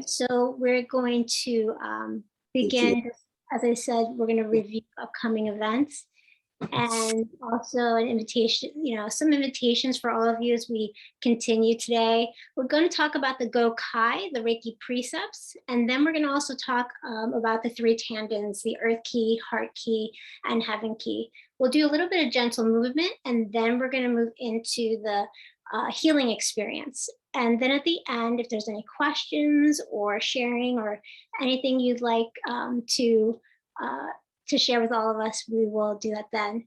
So we're going to begin, as I said, we're going to review upcoming events and also an invitation, some invitations for all of you as we continue today. We're going to talk about the Gokai, the Reiki precepts, and then we're going to also talk about the 3 tandens, the earth key, heart key, and heaven key. We'll do a little bit of gentle movement, and then we're going to move into the healing experience. And then at the end, if there's any questions or sharing or anything you'd like to share with all of us, we will do that then.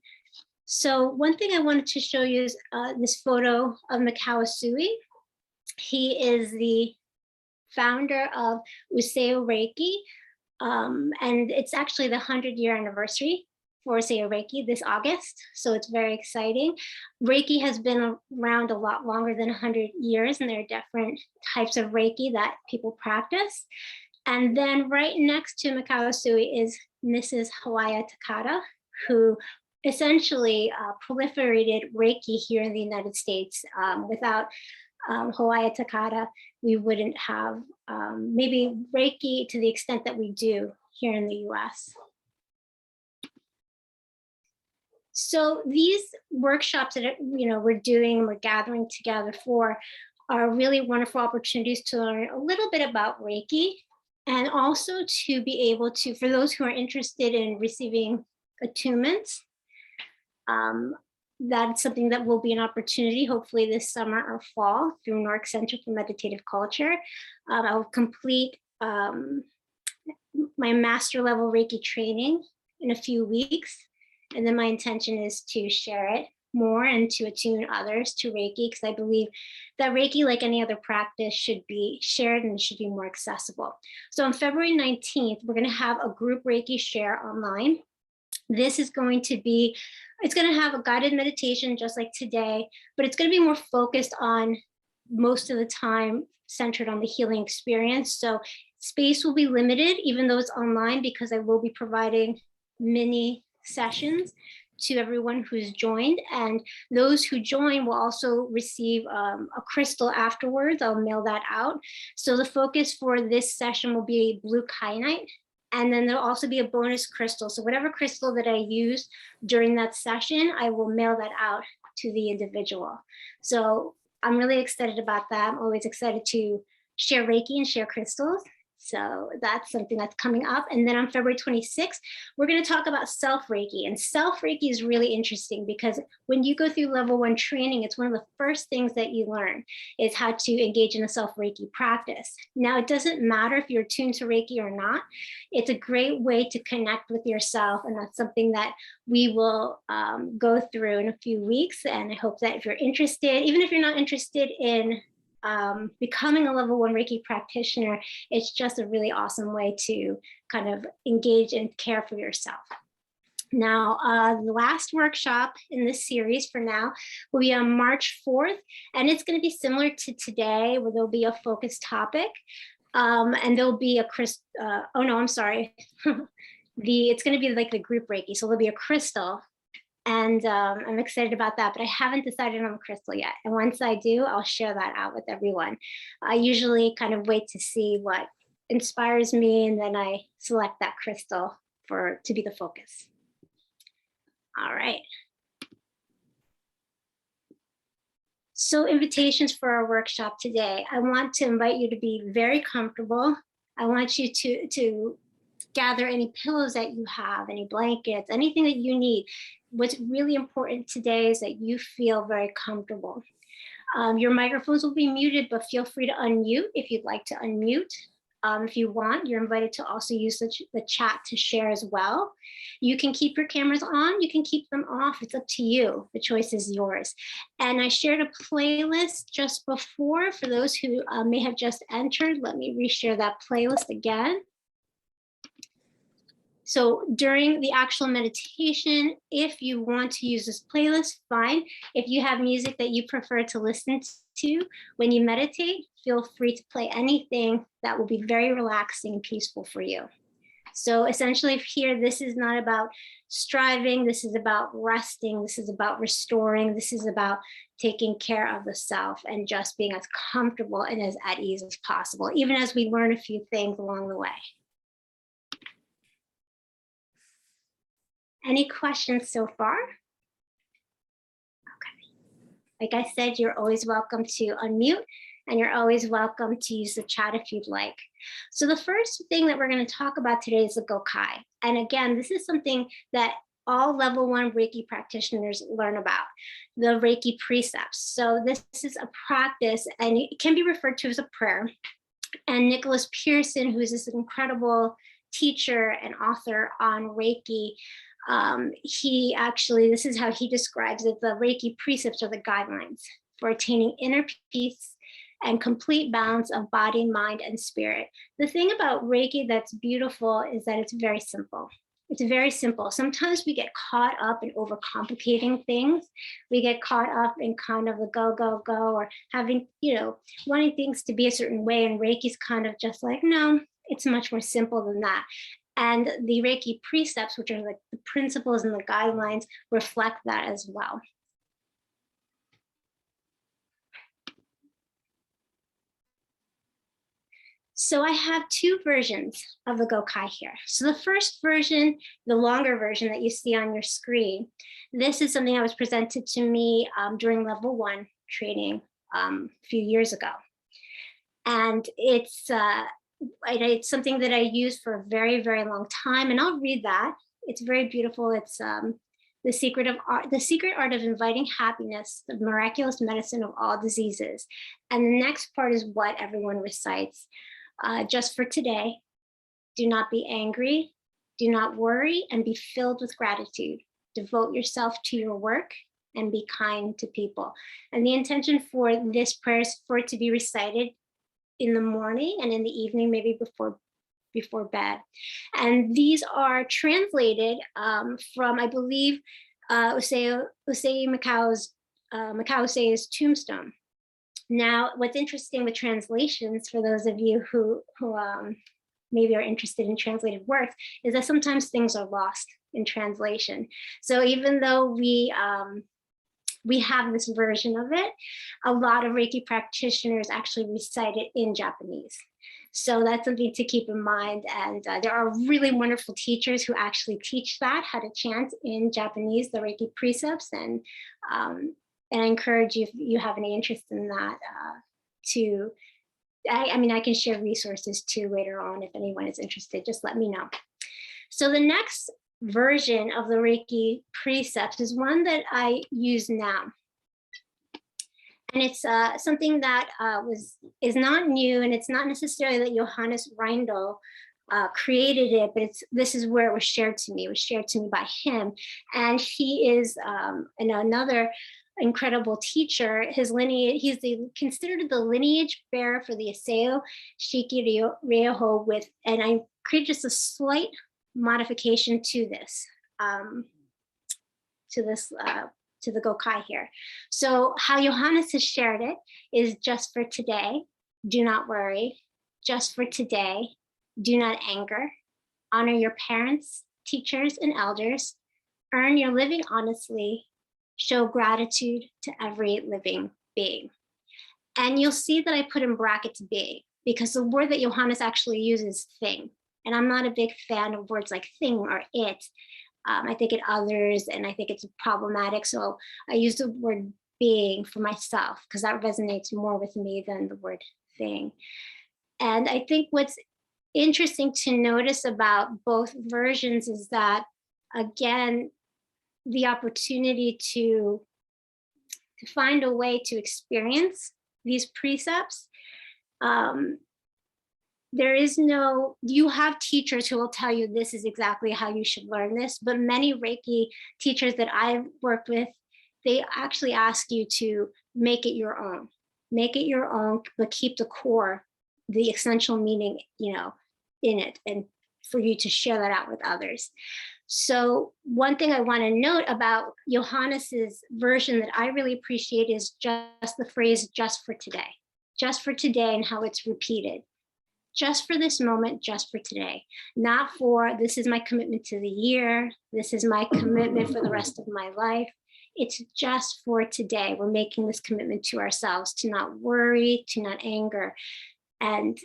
So one thing I wanted to show you is this photo of Mikao Usui. He is the founder of Useo Reiki, and it's actually the 100-year anniversary for Useo Reiki this August, so it's very exciting. Reiki has been around a lot longer than 100 years, and there are different types of Reiki that people practice. And then right next to Mikao Usui is Mrs. Anahata Chakra, who essentially proliferated Reiki here in the United States. Without Anahata Chakra, we wouldn't have maybe Reiki to the extent that we do here in the US. So these workshops that we're doing, we're gathering together for, are really wonderful opportunities to learn a little bit about Reiki, and also to be able to, for those who are interested in receiving attunements, that's something that will be an opportunity, hopefully this summer or fall, through Newark Center for Meditative Culture. I'll complete my master level Reiki training in a few weeks. And then my intention is to share it more and to attune others to Reiki, because I believe that Reiki, like any other practice, should be shared and should be more accessible. So on February 19th, we're going to have a group Reiki share online. This is going to be, it's going to have a guided meditation just like today, but it's going to be more focused on, most of the time, centered on the healing experience. So space will be limited, even though it's online, because I will be providing mini sessions to everyone who's joined, and those who join will also receive a crystal afterwards. I'll mail that out. So the focus for this session will be blue kyanite, and then there'll also be a bonus crystal. So whatever crystal that I use during that session, I will mail that out to the individual. So I'm really excited about that. I'm always excited to share Reiki and share crystals. So that's something that's coming up. And then on February 26th, we're going to talk about self-Reiki. And self-Reiki is really interesting because when you go through level 1 training, it's one of the first things that you learn is how to engage in a self-Reiki practice. Now, it doesn't matter if you're tuned to Reiki or not. It's a great way to connect with yourself. And that's something that we will go through in a few weeks. And I hope that if you're interested, even if you're not interested in becoming a level 1 Reiki practitioner, it's just a really awesome way to kind of engage and care for yourself. Now, the last workshop in this series for now will be on March 4th, and it's going to be similar to today, where there'll be a focused topic, and there'll be a it's going to be like the group Reiki, so there'll be a crystal. And I'm excited about that, but I haven't decided on the crystal yet. And once I do, I'll share that out with everyone. I usually kind of wait to see what inspires me, and then I select that crystal to be the focus. All right. So invitations for our workshop today. I want to invite you to be very comfortable. I want you to gather any pillows that you have, any blankets, anything that you need. What's really important today is that you feel very comfortable. Your microphones will be muted, but feel free to unmute if you'd like to unmute. If you want, you're invited to also use the chat to share as well. You can keep your cameras on, you can keep them off. It's up to you. The choice is yours. And I shared a playlist just before for those who may have just entered. Let me reshare that playlist again. So during the actual meditation, if you want to use this playlist, fine. If you have music that you prefer to listen to when you meditate, feel free to play anything that will be very relaxing and peaceful for you. So essentially here, this is not about striving. This is about resting. This is about restoring. This is about taking care of the self and just being as comfortable and as at ease as possible, even as we learn a few things along the way. Any questions so far? Okay. Like I said, you're always welcome to unmute, and you're always welcome to use the chat if you'd like. So the first thing that we're going to talk about today is the Gokai. And again, this is something that all level 1 Reiki practitioners learn about, the Reiki precepts. So this is a practice, and it can be referred to as a prayer. And Nicholas Pearson, who's this incredible teacher and author on Reiki, he actually, this is how he describes it: the Reiki precepts are the guidelines for attaining inner peace and complete balance of body, mind, and spirit. The thing about Reiki that's beautiful is that it's very simple. It's very simple. Sometimes we get caught up in overcomplicating things. We get caught up in kind of the go, go, go, or having, wanting things to be a certain way. And Reiki's kind of just like, no, it's much more simple than that. And the Reiki precepts, which are like the principles and the guidelines, reflect that as well. So I have 2 versions of the Gokai here. So the first version, the longer version that you see on your screen, this is something that was presented to me during level 1 training a few years ago. And it's something that I used for a very, very long time. And I'll read that. It's very beautiful. It's the secret art of inviting happiness, the miraculous medicine of all diseases. And the next part is what everyone recites. Just for today, do not be angry, do not worry, and be filled with gratitude. Devote yourself to your work and be kind to people. And the intention for this prayer is for it to be recited in the morning and in the evening, maybe before bed. And these are translated from, I believe, Usei Mikau's tombstone. Now, what's interesting with translations, for those of you who maybe are interested in translated works, is that sometimes things are lost in translation. So even though we have this version of it, a lot of Reiki practitioners actually recite it in Japanese. So that's something to keep in mind. And there are really wonderful teachers who actually teach that, how to chant in Japanese, the Reiki precepts. And I encourage you, if you have any interest in that, I can share resources too later on if anyone is interested, just let me know. So the next version of the Reiki precepts is one that I use now. And it's something that is not new, and it's not necessarily that Johannes Reindl created it, but this is where it was shared to me. It was shared to me by him. And he is another incredible teacher. His lineage, he's considered the lineage bearer for the Iseo Shiki Ryoho and I created just a slight modification to this, to the Gokai here. So how Johannes has shared it is: just for today, do not worry. Just for today, do not anger. Honor your parents, teachers, and elders. Earn your living honestly. Show gratitude to every living being. And you'll see that I put in brackets being, because the word that Johannes actually uses, thing. And I'm not a big fan of words like thing or it. I think it others, and I think it's problematic. So I use the word being for myself, because that resonates more with me than the word thing. And I think what's interesting to notice about both versions is that, again, the opportunity to find a way to experience these precepts. You have teachers who will tell you this is exactly how you should learn this, but many Reiki teachers that I've worked with, they actually ask you to make it your own. Make it your own, but keep the core, the essential meaning, in it, and for you to share that out with others. So one thing I want to note about Johannes's version that I really appreciate is just the phrase, just for today, and how it's repeated. just for this moment, just for today, not for this is my commitment to the year, this is my commitment for the rest of my life. It's just for today. We're making this commitment to ourselves to not worry, to not anger. And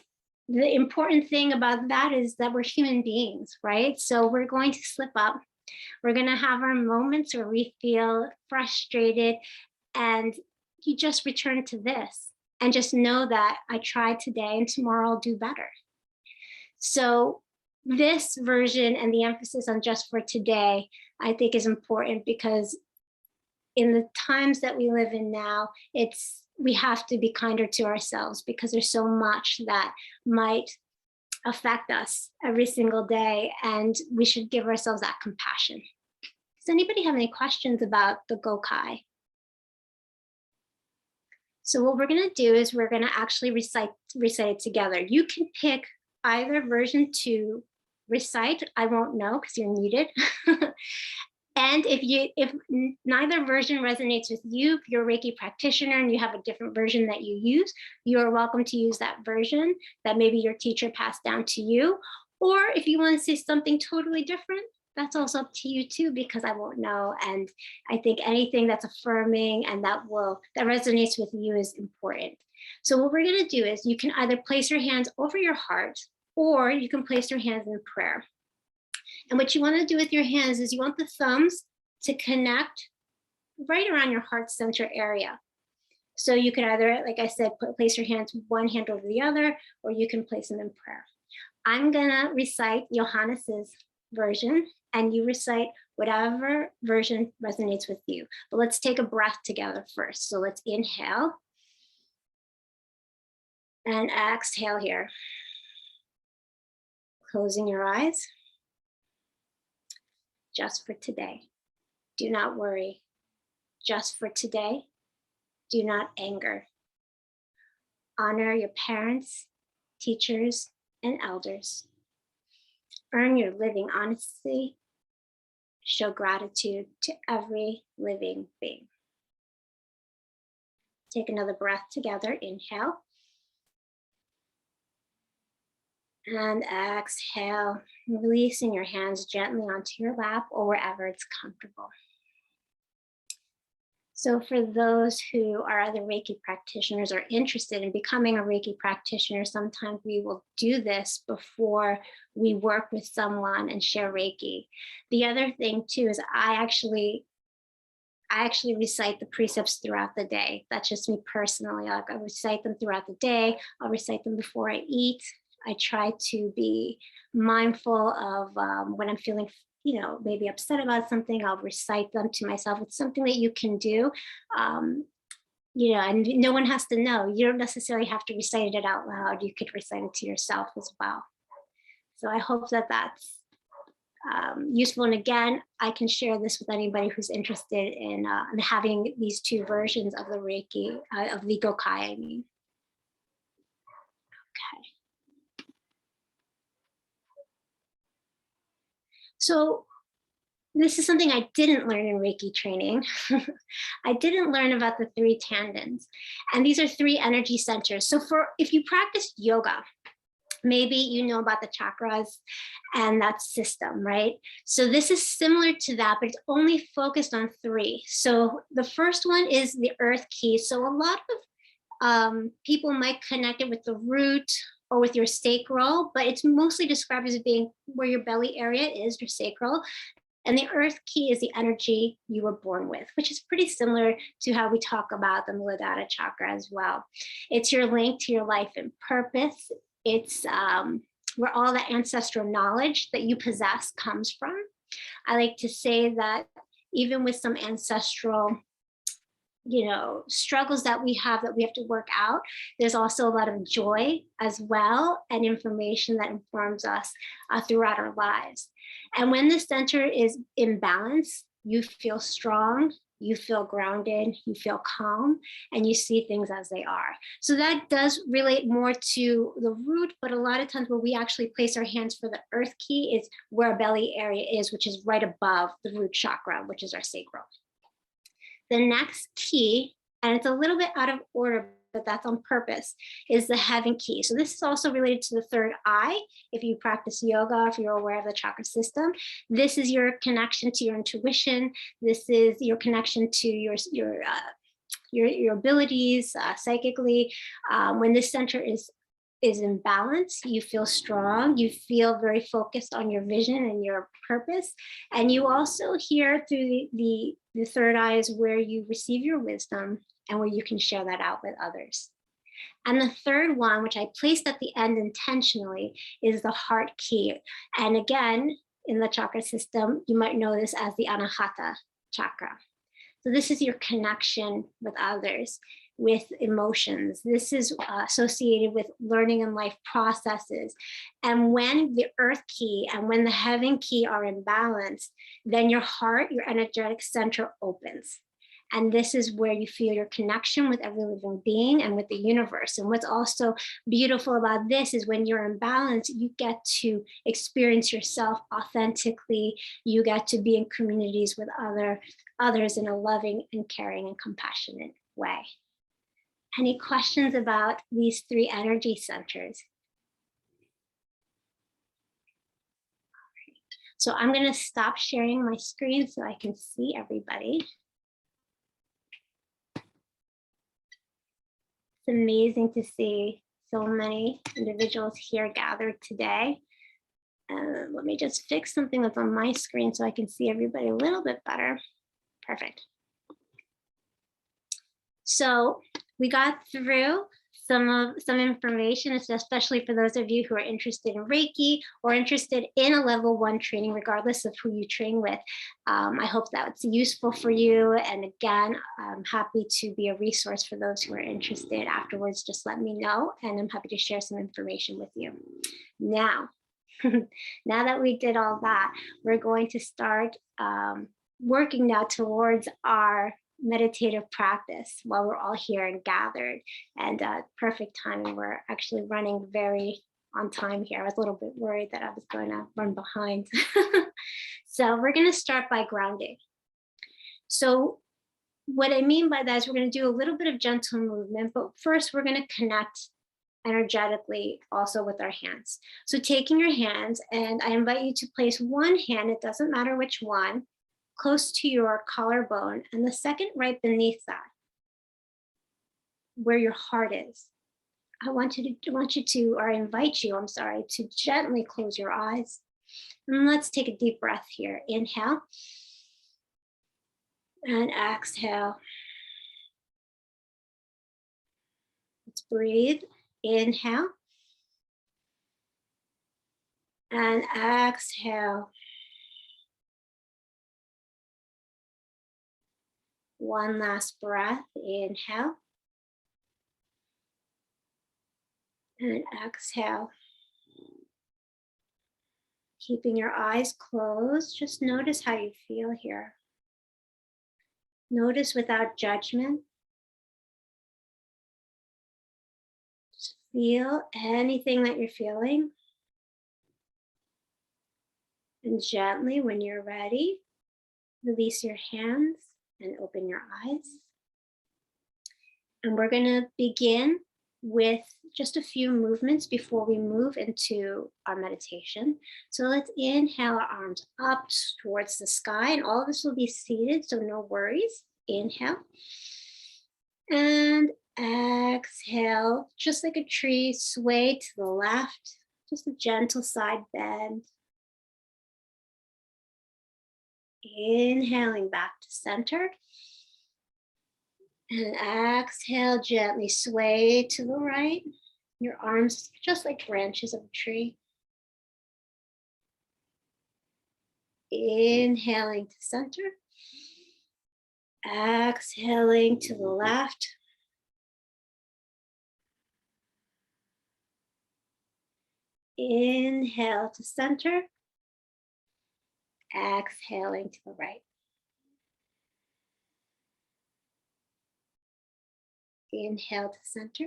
the important thing about that is that we're human beings, right? So we're going to slip up. We're going to have our moments where we feel frustrated, and you just return to this and just know that I tried today and tomorrow I'll do better. So this version and the emphasis on just for today, I think is important, because in the times that we live in now, we have to be kinder to ourselves, because there's so much that might affect us every single day, and we should give ourselves that compassion. Does anybody have any questions about the Gokai? So what we're going to do is we're going to actually recite it together. You can pick either version to recite. I won't know because you're muted. And if neither version resonates with you, if you're a Reiki practitioner and you have a different version that you use, you are welcome to use that version that maybe your teacher passed down to you. Or if you want to say something totally different, that's also up to you too, because I won't know. And I think anything that's affirming and that resonates with you is important. So what we're going to do is you can either place your hands over your heart, or you can place your hands in prayer. And what you want to do with your hands is you want the thumbs to connect right around your heart center area. So you can either, like I said, place your hands one hand over the other, or you can place them in prayer. I'm going to recite Johannes's version, and you recite whatever version resonates with you. But let's take a breath together first. So let's inhale and exhale here. Closing your eyes. Just for today. Do not worry. Just for today. Do not anger. Honor your parents, teachers, and elders. Earn your living honesty. Show gratitude to every living being. Take another breath together. Inhale. And exhale, releasing your hands gently onto your lap or wherever it's comfortable. So for those who are other Reiki practitioners or interested in becoming a Reiki practitioner, sometimes we will do this before we work with someone and share Reiki. The other thing too is I actually recite the precepts throughout the day. That's just me personally. I recite them throughout the day. I'll recite them before I eat. I try to be mindful of when I'm feeling, maybe upset about something, I'll recite them to myself. It's something that you can do, and no one has to know. You don't necessarily have to recite it out loud. You could recite it to yourself as well. So I hope that that's useful. And again, I can share this with anybody who's interested in having these two versions of the Reiki, of the Gokai, I mean. Okay. So this is something I didn't learn in Reiki training. I didn't learn about the 3 tandens. And these are 3 energy centers. So if you practice yoga, maybe you know about the chakras and that system, right? So this is similar to that, but it's only focused on 3. So the first one is the earth key. So a lot of people might connect it with the root or with your sacral, but it's mostly described as being where your belly area is, your sacral. And the earth key is the energy you were born with, which is pretty similar to how we talk about the Anahata Chakra as well. It's your link to your life and purpose. It's where all the ancestral knowledge that you possess comes from. I like to say that even with some ancestral struggles that we have to work out, there's also a lot of joy as well, and information that informs us throughout our lives. And when the center is in balance, you feel strong, you feel grounded, you feel calm, and you see things as they are. So that does relate more to the root, but a lot of times where we actually place our hands for the earth key is where our belly area is, which is right above the root chakra, which is our sacral. The next key, and it's a little bit out of order, but that's on purpose, is the heaven key. So this is also related to the third eye. If you practice yoga, if you're aware of the chakra system, this is your connection to your intuition. This is your connection to your abilities psychically. When this center is in balance, you feel strong, you feel very focused on your vision and your purpose. And you also hear through the third eye is where you receive your wisdom and where you can share that out with others. And the third one, which I placed at the end intentionally, is the heart key. And again, in the chakra system, you might know this as the Anahata Chakra. So this is your connection with others, with emotions. This is associated with learning and life processes. And when the earth key and when the heaven key are in balance, then your heart, your energetic center opens. And this is where you feel your connection with every living being and with the universe. And what's also beautiful about this is when you're in balance, you get to experience yourself authentically. You get to be in communities with others in a loving and caring and compassionate way. Any questions about these three energy centers? So I'm going to stop sharing my screen so I can see everybody. It's amazing to see so many individuals here gathered today. Let me just fix something that's on my screen so I can see everybody a little bit better. Perfect. So we got through some information, especially for those of you who are interested in Reiki or interested in a level 1 training, regardless of who you train with. I hope that's useful for you. And again, I'm happy to be a resource for those who are interested. Afterwards, just let me know, and I'm happy to share some information with you. Now, now that we did all that, we're going to start working now towards our meditative practice while we're all here and gathered, and perfect timing. We're actually running very on time here. I was a little bit worried that I was going to run behind. So we're going to start by grounding. So what I mean by that is we're going to do a little bit of gentle movement, but first we're going to connect energetically also with our hands. So taking your hands, and I invite you to place one hand, it doesn't matter which one, close to your collarbone, and the second right beneath that, where your heart is. I invite you, to gently close your eyes. And let's take a deep breath here. Inhale and exhale. Let's breathe. Inhale and exhale. One last breath. Inhale and exhale. Keeping your eyes closed, just notice how you feel here. Notice without judgment. Just feel anything that you're feeling. And gently, when you're ready, release your hands and open your eyes. And we're going to begin with just a few movements before we move into our meditation. So let's inhale our arms up towards the sky, and all of us will be seated, so no worries. Inhale and exhale, just like a tree, sway to the left, just a gentle side bend. Inhaling back to center. And exhale, gently sway to the right. Your arms just like branches of a tree. Inhaling to center. Exhaling to the left. Inhale to center. Exhaling to the right. Inhale to center.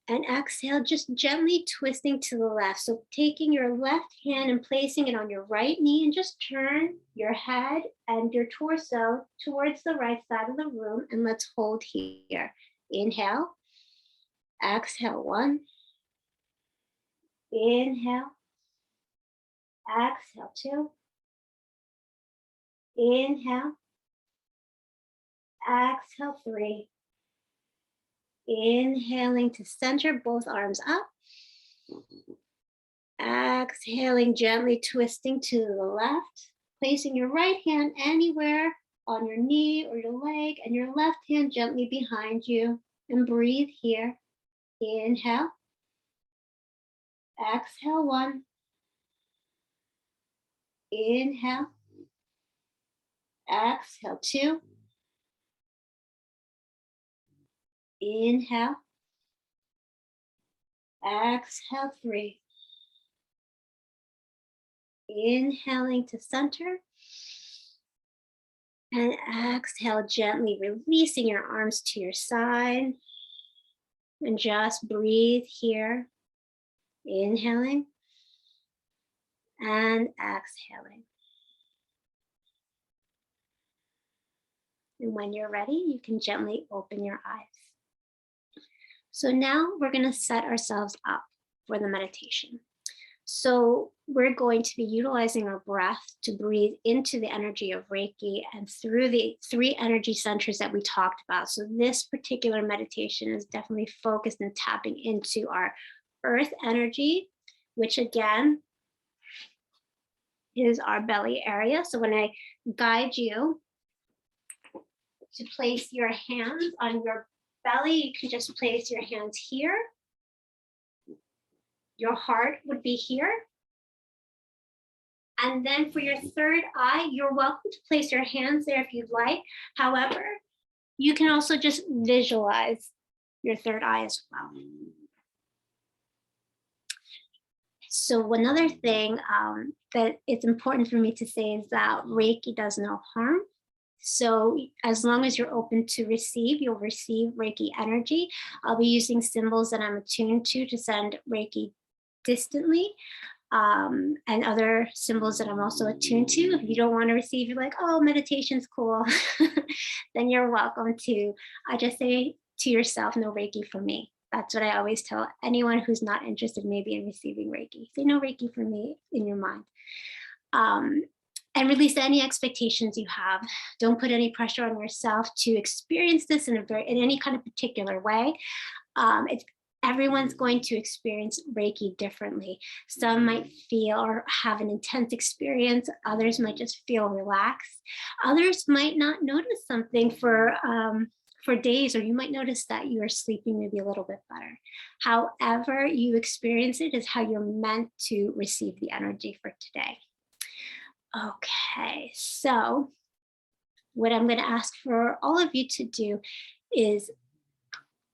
And exhale, just gently twisting to the left. So taking your left hand and placing it on your right knee, and just turn your head and your torso towards the right side of the room. And let's hold here. Inhale. Exhale, 1. Inhale. Exhale, 2. Inhale. Exhale, 3. Inhaling to center, both arms up. Exhaling, gently twisting to the left, placing your right hand anywhere on your knee or your leg, and your left hand gently behind you. And breathe here. Inhale. Exhale, 1. Inhale. Exhale, 2. Inhale. Exhale, 3. Inhaling to center. And exhale, gently releasing your arms to your side. And just breathe here. Inhaling and exhaling. And when you're ready, you can gently open your eyes. So now we're going to set ourselves up for the meditation. So we're going to be utilizing our breath to breathe into the energy of Reiki and through the 3 energy centers that we talked about. So this particular meditation is definitely focused and tapping into our earth energy, which again is our belly area. So when I guide you to place your hands on your belly, you can just place your hands here. Your heart would be here. And then for your third eye, you're welcome to place your hands there if you'd like. However, you can also just visualize your third eye as well. So another thing that it's important for me to say is that Reiki does no harm. So as long as you're open to receive, you'll receive Reiki energy. I'll be using symbols that I'm attuned to send Reiki distantly, and other symbols that I'm also attuned to. If you don't want to receive, you're like, oh, meditation's cool, then you're welcome to. I just say to yourself, no Reiki for me. That's what I always tell anyone who's not interested maybe in receiving Reiki. Say no Reiki for me in your mind. And release any expectations you have. Don't put any pressure on yourself to experience this in any kind of particular way. Everyone's going to experience Reiki differently. Some might feel or have an intense experience. Others might just feel relaxed. Others might not notice something for days, or you might notice that you are sleeping maybe a little bit better. However you experience it is how you're meant to receive the energy for today. Okay, so what I'm going to ask for all of you to do is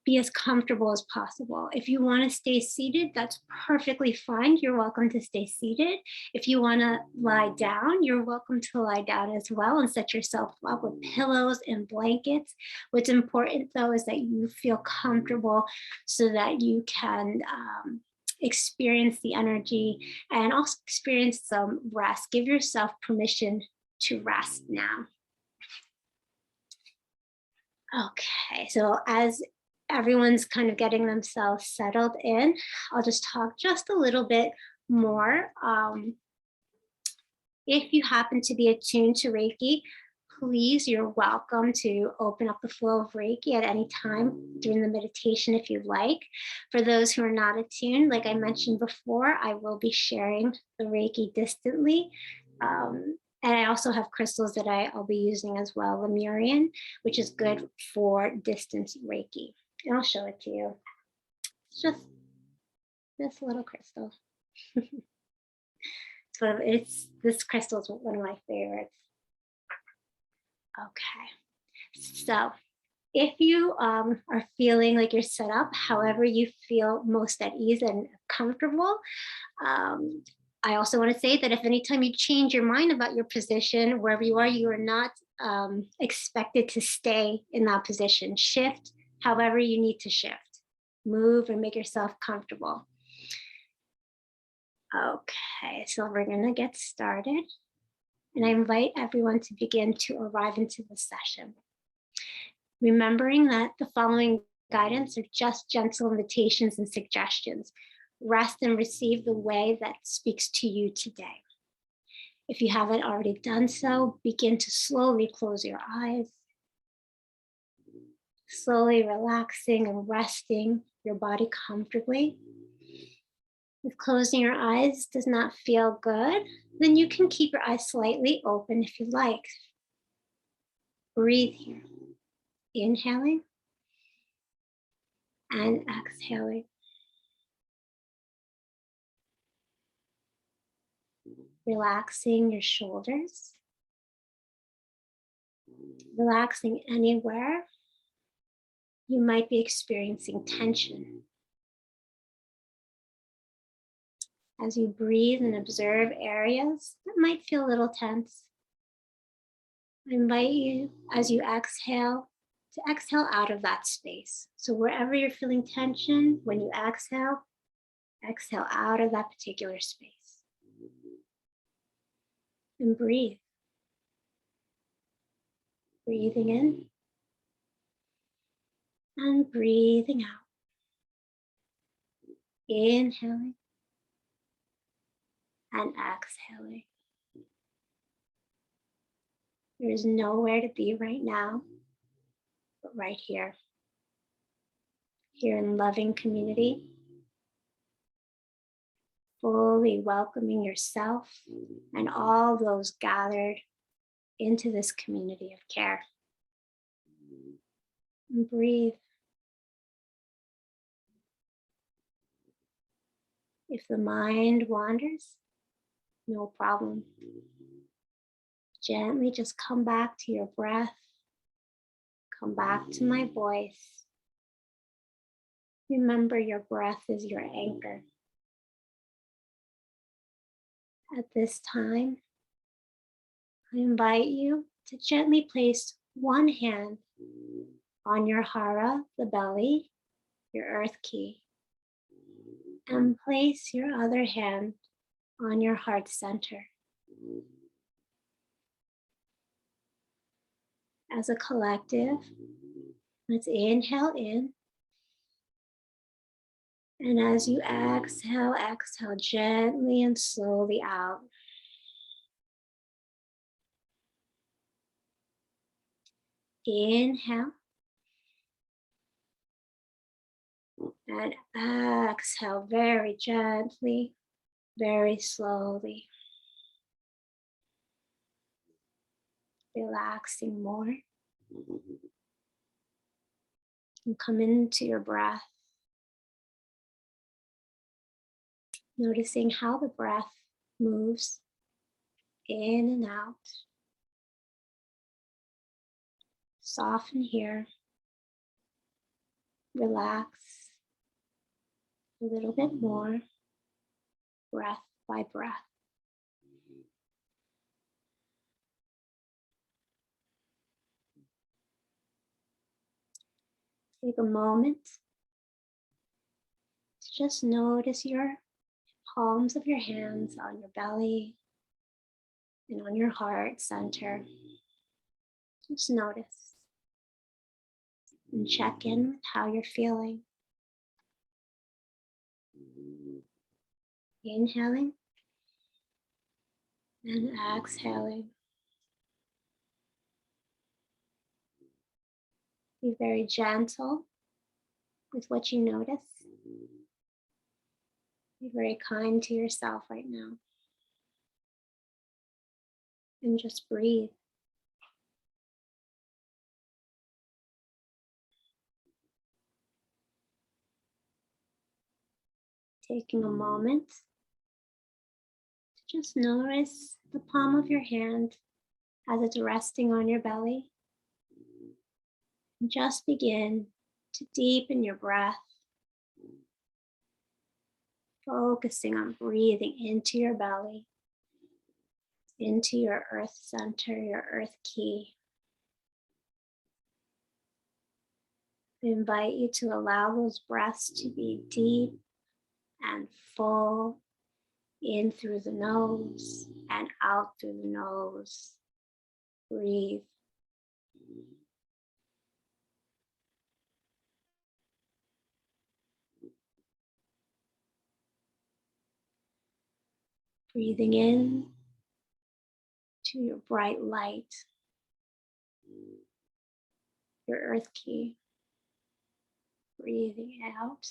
be as comfortable as possible. If you want to stay seated, that's perfectly fine. You're welcome to stay seated. If you want to lie down, you're welcome to lie down as well and set yourself up with pillows and blankets. What's important though is that you feel comfortable so that you can experience the energy and also experience some rest. Give yourself permission to rest now. Okay, so as everyone's kind of getting themselves settled in, I'll just talk just a little bit more. If you happen to be attuned to Reiki, please, you're welcome to open up the flow of Reiki at any time during the meditation if you'd like. For those who are not attuned, like I mentioned before, I will be sharing the Reiki distantly. And I also have crystals that I'll be using as well, Lemurian, which is good for distance Reiki. And I'll show it to you. It's just this little crystal. This crystal is one of my favorites. Okay, so if you are feeling like you're set up, however you feel most at ease and comfortable, I also want to say that if anytime you change your mind about your position, wherever you are not expected to stay in that position. Shift however you need to shift. Move and make yourself comfortable. Okay, so we're going to get started. And I invite everyone to begin to arrive into the session. Remembering that the following guidance or just gentle invitations and suggestions. Rest and receive the way that speaks to you today. If you haven't already done so, begin to slowly close your eyes. Slowly relaxing and resting your body comfortably. If closing your eyes does not feel good, then you can keep your eyes slightly open if you like. Breathe here. Inhaling and exhaling. Relaxing your shoulders. Relaxing anywhere you might be experiencing tension. As you breathe and observe areas that might feel a little tense, I invite you, as you exhale, to exhale out of that space. So wherever you're feeling tension, when you exhale out of that particular space. And breathe. Breathing in and breathing out. Inhaling and exhaling. There is nowhere to be right now, but right here. Here in loving community. Fully welcoming yourself and all those gathered into this community of care. And breathe. If the mind wanders, no problem. Gently just come back to your breath. Come back to my voice. Remember, your breath is your anchor. At this time, I invite you to gently place one hand on your hara, the belly, your earth key, and place your other hand on your heart center. As a collective, let's inhale in. And as you exhale, exhale gently and slowly out. Inhale. And exhale very gently, very slowly. Relaxing more. And come into your breath. Noticing how the breath moves in and out. Soften here. Relax a little bit more, breath by breath. Take a moment to just notice your palms of your hands on your belly and on your heart center. Just notice and check in with how you're feeling. Inhaling and exhaling. Be very gentle with what you notice. Be very kind to yourself right now. And just breathe. Taking a moment to just notice the palm of your hand as it's resting on your belly. And just begin to deepen your breath, focusing on breathing into your belly, into your earth center, your earth key. I invite you to allow those breaths to be deep and full, in through the nose and out through the nose. Breathe. Breathing in to your bright light, your earth key. Breathing out,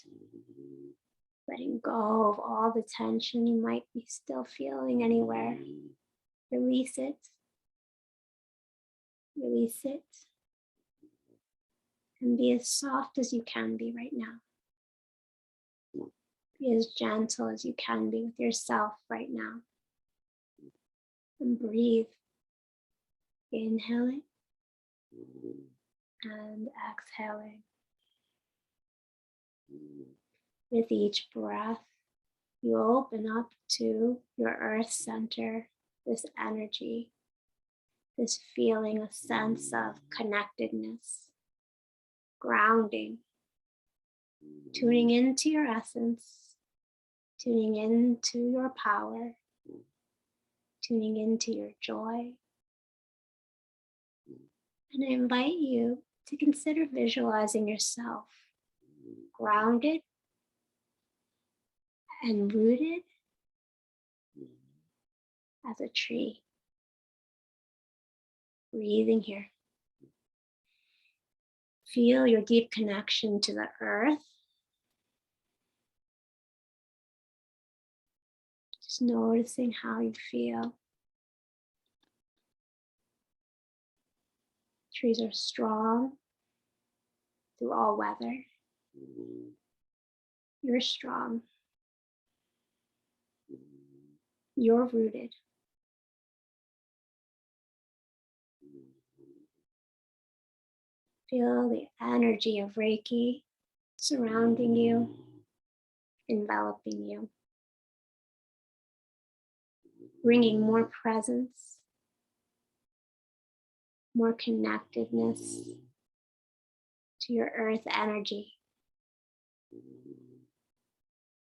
letting go of all the tension you might be still feeling anywhere. Release it. Release it. And be as soft as you can be right now. Be as gentle as you can be with yourself right now. And breathe. Inhaling and exhaling. With each breath, you open up to your earth center, this energy, this feeling, a sense of connectedness, grounding, tuning into your essence, tuning into your power, tuning into your joy. And I invite you to consider visualizing yourself grounded and rooted as a tree. Breathing here. Feel your deep connection to the earth. Just noticing how you feel. Trees are strong through all weather. You're strong. You're rooted. Feel the energy of Reiki surrounding you, enveloping you, bringing more presence, more connectedness to your earth energy.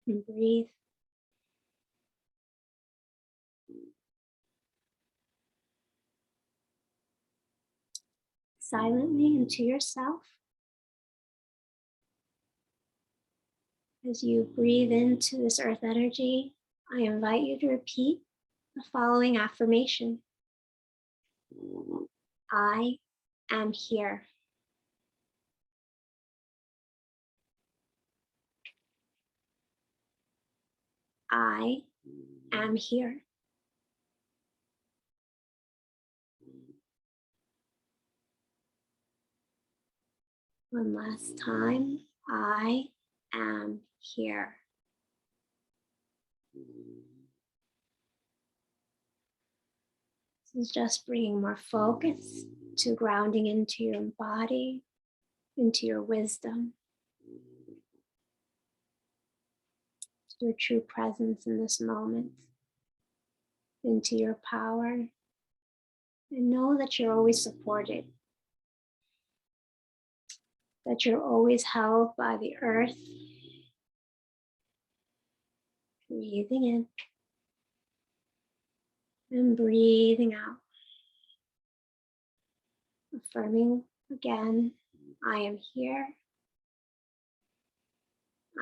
And breathe. Silently into yourself. As you breathe into this earth energy, I invite you to repeat the following affirmation. I am here. I am here. One last time. I am here. This is just bringing more focus to grounding into your body, into your wisdom, to your true presence in this moment, into your power. And know that you're always supported, that you're always held by the earth. Breathing in and breathing out. Affirming again, I am here.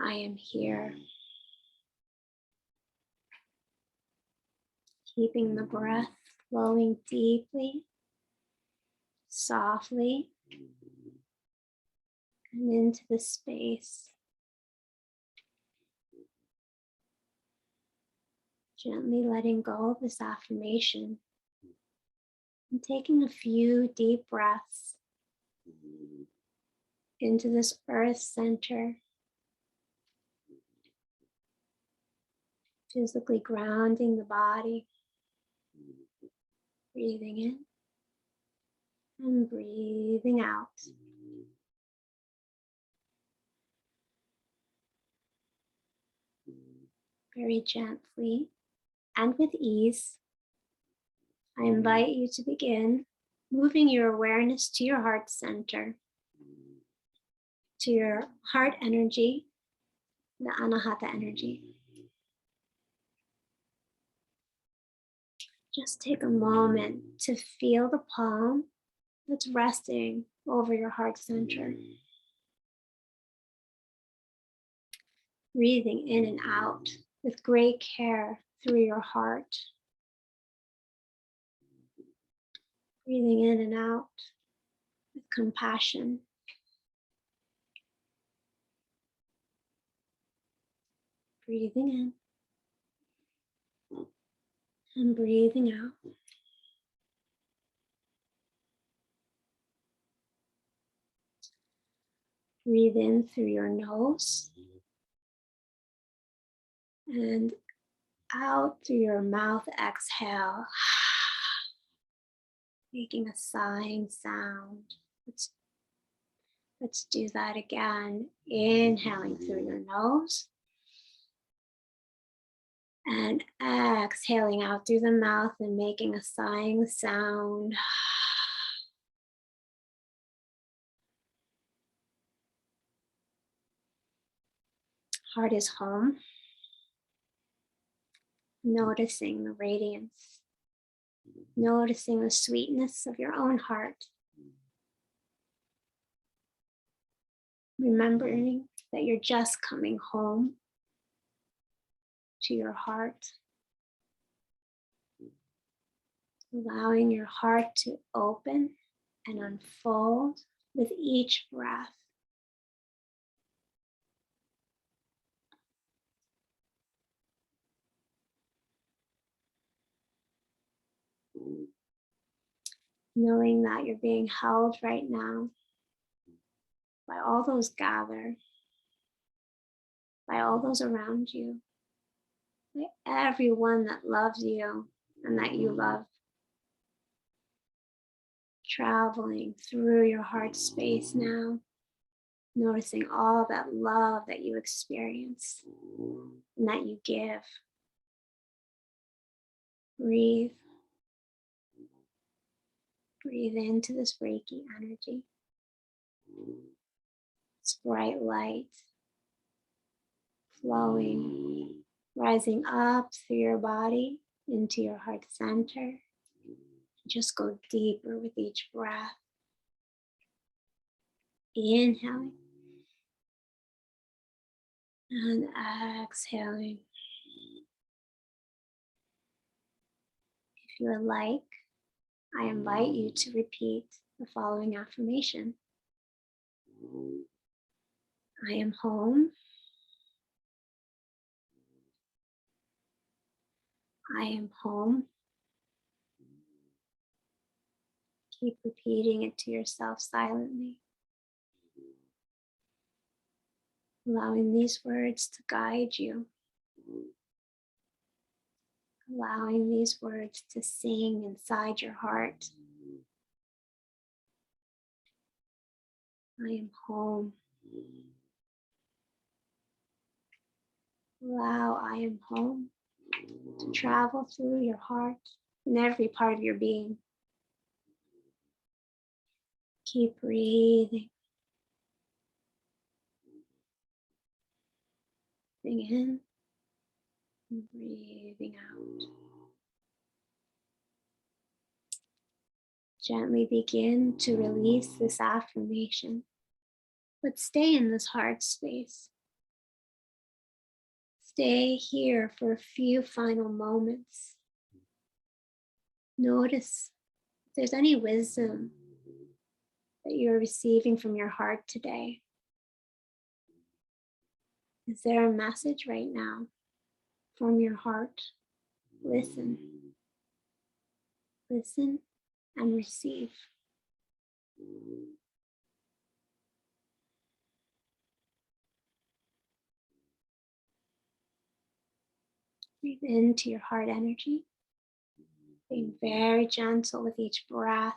I am here. Keeping the breath flowing deeply, softly, and into the space. Gently letting go of this affirmation and taking a few deep breaths into this earth center. Physically grounding the body. Breathing in and breathing out. Very gently and with ease, I invite you to begin moving your awareness to your heart center, to your heart energy, the Anahata energy. Just take a moment to feel the palm that's resting over your heart center. Breathing in and out with great care through your heart. Breathing in and out with compassion. Breathing in and breathing out. Breathe in through your nose and out through your mouth. Exhale, making a sighing sound. Let's do that again. Inhaling through your nose and exhaling out through the mouth and making a sighing sound. Heart is home. Noticing the radiance, noticing the sweetness of your own heart. Remembering that you're just coming home to your heart. Allowing your heart to open and unfold with each breath. Knowing that you're being held right now by all those gathered, by all those around you, by everyone that loves you and that you love. Traveling through your heart space now, noticing all that love that you experience and that you give. Breathe. Breathe into this Reiki energy. It's bright light flowing, rising up through your body into your heart center. Just go deeper with each breath. Inhaling and exhaling. If you would like, I invite you to repeat the following affirmation. I am home. I am home. Keep repeating it to yourself silently. Allowing these words to guide you. Allowing these words to sing inside your heart. I am home. Allow I am home to travel through your heart and every part of your being. Keep breathing. Breathing in and breathing out. Gently begin to release this affirmation, but stay in this heart space. Stay here for a few final moments. Notice if there's any wisdom that you're receiving from your heart today. Is there a message right now from your heart? Listen. Listen and receive. Breathe into your heart energy, being very gentle with each breath.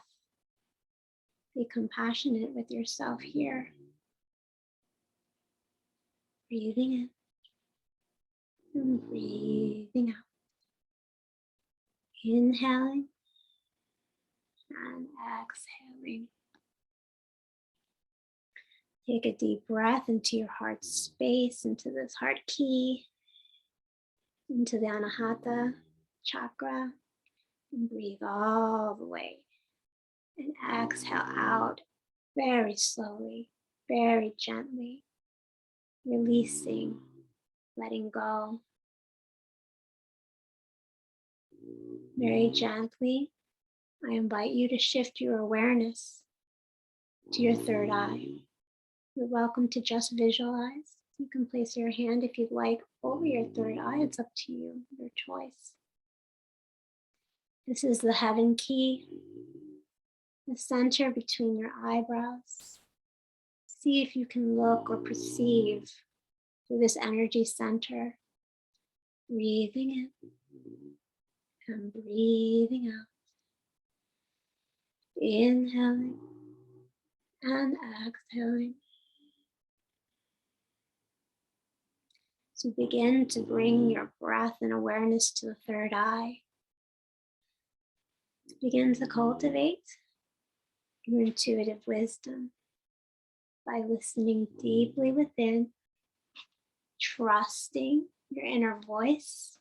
Be compassionate with yourself here. Breathing in and breathing out. Inhaling and exhaling. Take a deep breath into your heart space, into this heart key, into the Anahata Chakra, and breathe all the way. And exhale out very slowly, very gently, releasing, letting go. Very gently, I invite you to shift your awareness to your third eye. You're welcome to just visualize. You can place your hand if you'd like over your third eye. It's up to you, your choice. This is the heaven key, the center between your eyebrows. See if you can look or perceive through this energy center. Breathing in and breathing out. Inhaling and exhaling. So begin to bring your breath and awareness to the third eye. Begin to cultivate your intuitive wisdom by listening deeply within, trusting your inner voice,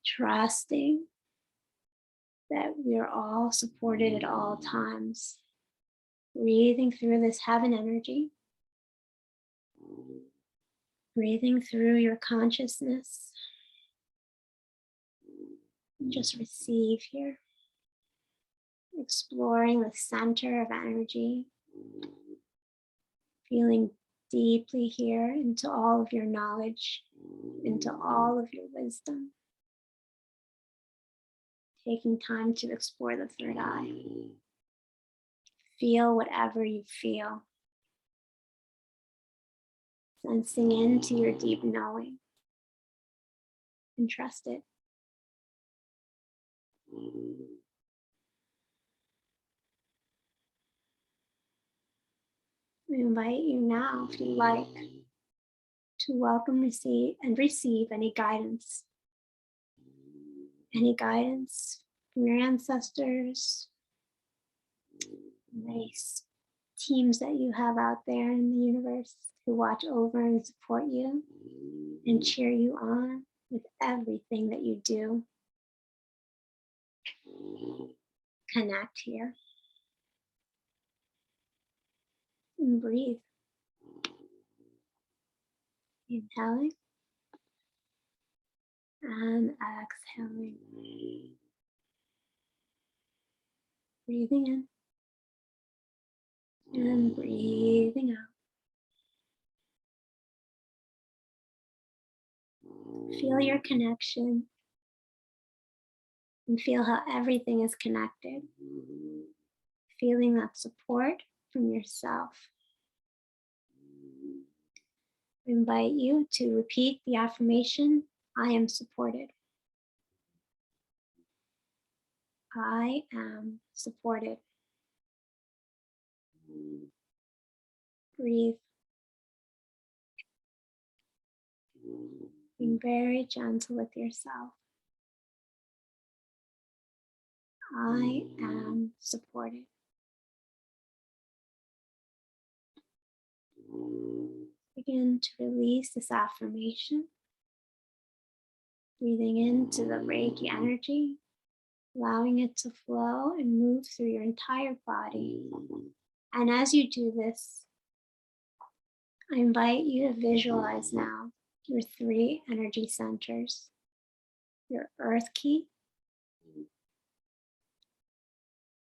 trusting that we are all supported at all times. Breathing through this heaven energy, breathing through your consciousness. Just receive here, exploring the center of energy, feeling deeply here into all of your knowledge, into all of your wisdom. Taking time to explore the third eye. Feel whatever you feel. Sensing into your deep knowing. And trust it. I invite you now, if you like, to welcome, receive any guidance. Any guidance from your ancestors, race, teams that you have out there in the universe who watch over and support you and cheer you on with everything that you do. Connect here and breathe. Inhaling and exhaling. Breathing in and breathing out. Feel your connection and feel how everything is connected. Feeling that support from yourself. I invite you to repeat the affirmation, I am supported. I am supported. Breathe. Being very gentle with yourself. I am supported. Begin to release this affirmation. Breathing into the Reiki energy, allowing it to flow and move through your entire body. And as you do this, I invite you to visualize now your 3 energy centers. Your earth key,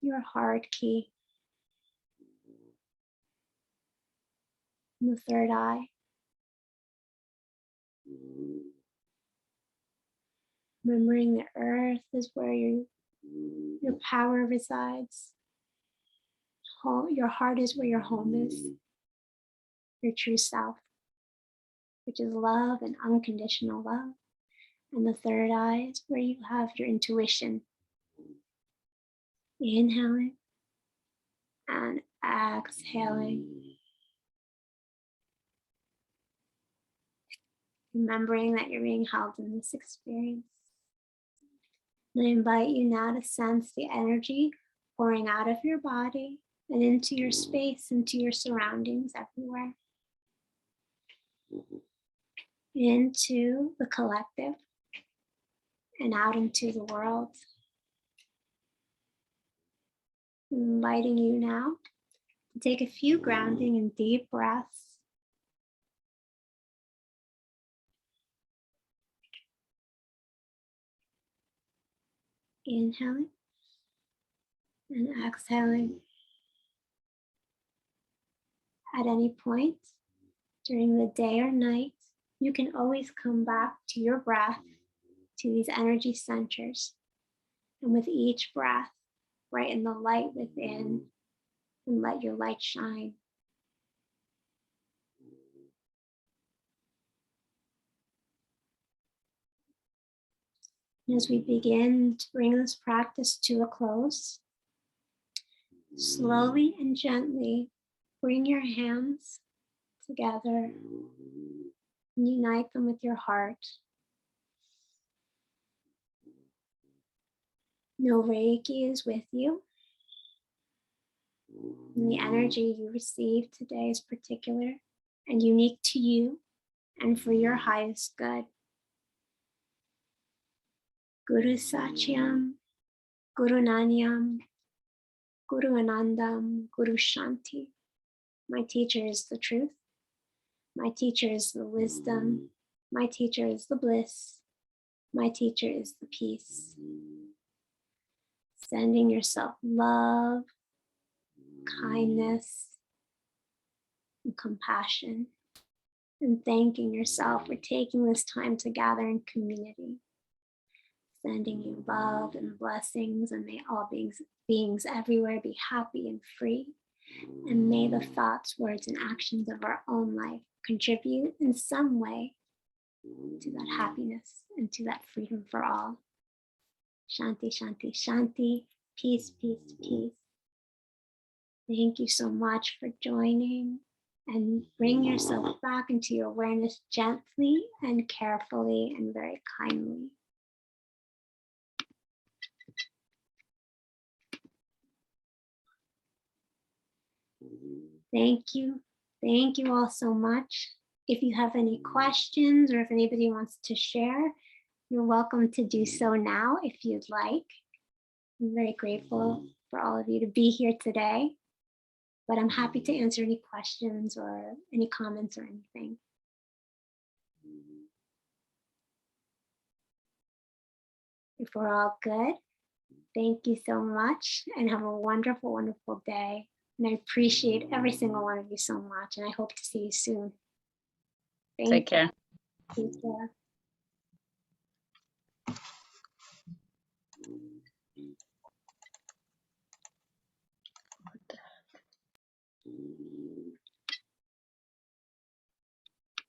your heart key, and the third eye. Remembering the earth is where your power resides. Your heart is where your home is. Your true self, which is love and unconditional love. And the third eye is where you have your intuition. Inhaling and exhaling. Remembering that you're being held in this experience. And I invite you now to sense the energy pouring out of your body and into your space, into your surroundings everywhere. Into the collective and out into the world. I'm inviting you now to take a few grounding and deep breaths. Inhaling and exhaling. At any point during the day or night, you can always come back to your breath, to these energy centers. And with each breath, brighten the light within and let your light shine. And as we begin to bring this practice to a close, slowly and gently bring your hands together and unite them with your heart. Know Reiki is with you, and the energy you receive today is particular and unique to you and for your highest good. Guru Satyam, Guru Nanyam, Guru Anandam, Guru Shanti. My teacher is the truth. My teacher is the wisdom. My teacher is the bliss. My teacher is the peace. Sending yourself love, kindness, and compassion, and thanking yourself for taking this time to gather in community. Sending you love and blessings, and may all beings everywhere be happy and free. And may the thoughts, words, and actions of our own life contribute in some way to that happiness and to that freedom for all. Shanti, Shanti, Shanti. Peace, peace, peace. Thank you so much for joining, and bring yourself back into your awareness gently and carefully and very kindly. Thank you. Thank you all so much. If you have any questions or if anybody wants to share, you're welcome to do so now if you'd like. I'm very grateful for all of you to be here today, but I'm happy to answer any questions or any comments or anything. If we're all good, thank you so much and have a wonderful, wonderful day. And I appreciate every single one of you so much, and I hope to see you soon. Take care. Take care.